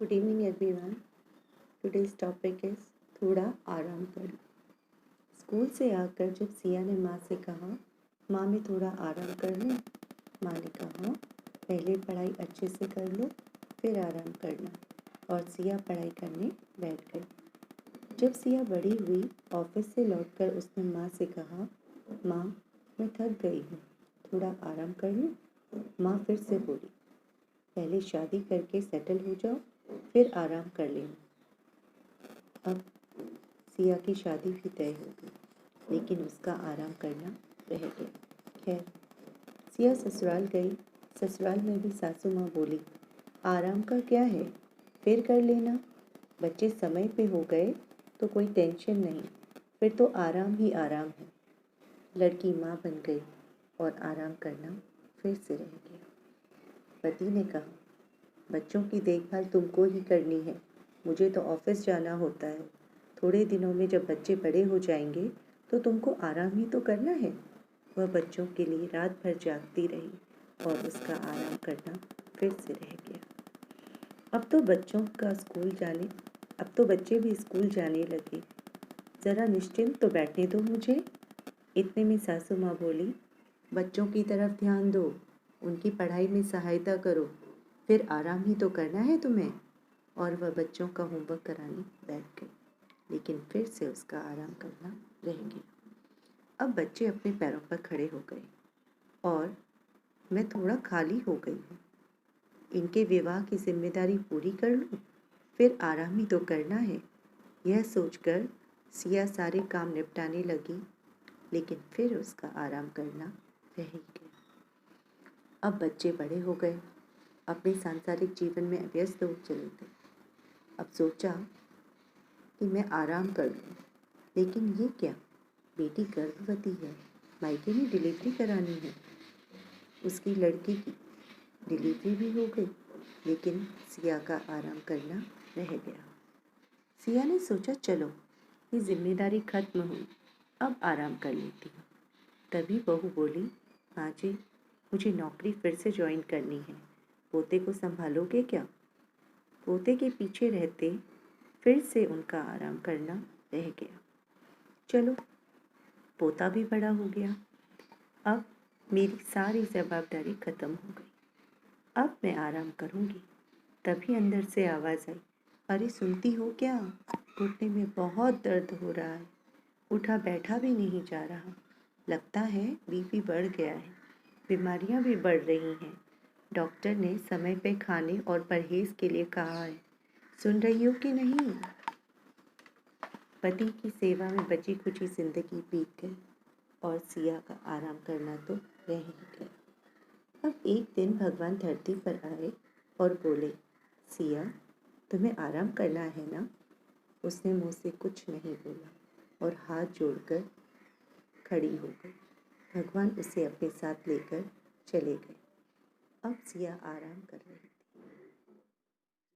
Good evening everyone. Today's topic is थोड़ा आराम कर लो। स्कूल से आकर जब सिया ने माँ से कहा, माँ मैं थोड़ा आराम कर लूँ, माँ ने कहा पहले पढ़ाई अच्छे से कर लो फिर आराम करना, और सिया पढ़ाई करने बैठ गई। जब सिया बड़ी हुई ऑफिस से लौटकर उसने माँ से कहा, माँ मैं थक गई हूँ, थोड़ा आराम कर लूँ। माँ फिर से बोली, पहले शादी करके सेटल हो जाओ फिर आराम कर लेना। अब सिया की शादी भी तय हो गई, लेकिन उसका आराम करना रह गया। खैर, सिया ससुराल गई। ससुराल में भी सासू माँ बोली, आराम का क्या है, फिर कर लेना। बच्चे समय पे हो गए तो कोई टेंशन नहीं, फिर तो आराम ही आराम है। लड़की माँ बन गई और आराम करना फिर से रह गया। पति ने कहा, बच्चों की देखभाल तुमको ही करनी है, मुझे तो ऑफिस जाना होता है। थोड़े दिनों में जब बच्चे बड़े हो जाएंगे तो तुमको आराम ही तो करना है। वह बच्चों के लिए रात भर जागती रही और उसका आराम करना फिर से रह गया। अब तो बच्चे भी स्कूल जाने लगे। ज़रा निश्चिंत तो बैठने दो मुझे। इतने में सासू माँ बोली, बच्चों की तरफ ध्यान दो, उनकी पढ़ाई में सहायता करो, फिर आराम ही तो करना है तुम्हें। और वह बच्चों का होमवर्क कराने बैठ गई, लेकिन फिर से उसका आराम करना रह गया। अब बच्चे अपने पैरों पर खड़े हो गए और मैं थोड़ा खाली हो गई हूँ। इनके विवाह की जिम्मेदारी पूरी कर लूँ, फिर आराम ही तो करना है। यह सोचकर सिया सारे काम निपटाने लगी, लेकिन फिर उसका आराम करना रह ही गया। अब बच्चे बड़े हो गए, अपने सांसारिक जीवन में व्यस्त हो चले थे। अब सोचा कि मैं आराम कर लूँ, लेकिन ये क्या, बेटी गर्भवती है, मायके में डिलीवरी करानी है। उसकी लड़की की डिलीवरी भी हो गई, लेकिन सिया का आराम करना रह गया। सिया ने सोचा, चलो ये जिम्मेदारी खत्म हुई, अब आराम कर लेती हूँ। तभी बहू बोली, हाँ जी, मुझे नौकरी फिर से ज्वाइन करनी है, पोते को संभालोगे क्या। पोते के पीछे रहते फिर से उनका आराम करना रह गया। चलो, पोता भी बड़ा हो गया, अब मेरी सारी जवाबदारी खत्म हो गई, अब मैं आराम करूँगी। तभी अंदर से आवाज़ आई, अरे सुनती हो क्या, घुटने में बहुत दर्द हो रहा है, उठा बैठा भी नहीं जा रहा, लगता है बीपी बढ़ गया है, बीमारियां भी बढ़ रही हैं। डॉक्टर ने समय पे खाने और परहेज के लिए कहा है, सुन रही हो कि नहीं। पति की सेवा में बची खुची जिंदगी बीत गई और सिया का आराम करना तो रह ही गया। अब एक दिन भगवान धरती पर आए और बोले, सिया तुम्हें आराम करना है ना। उसने मुँह से कुछ नहीं बोला और हाथ जोड़कर खड़ी हो गई। भगवान उसे अपने साथ लेकर चले गए। अब सिया आराम कर रही।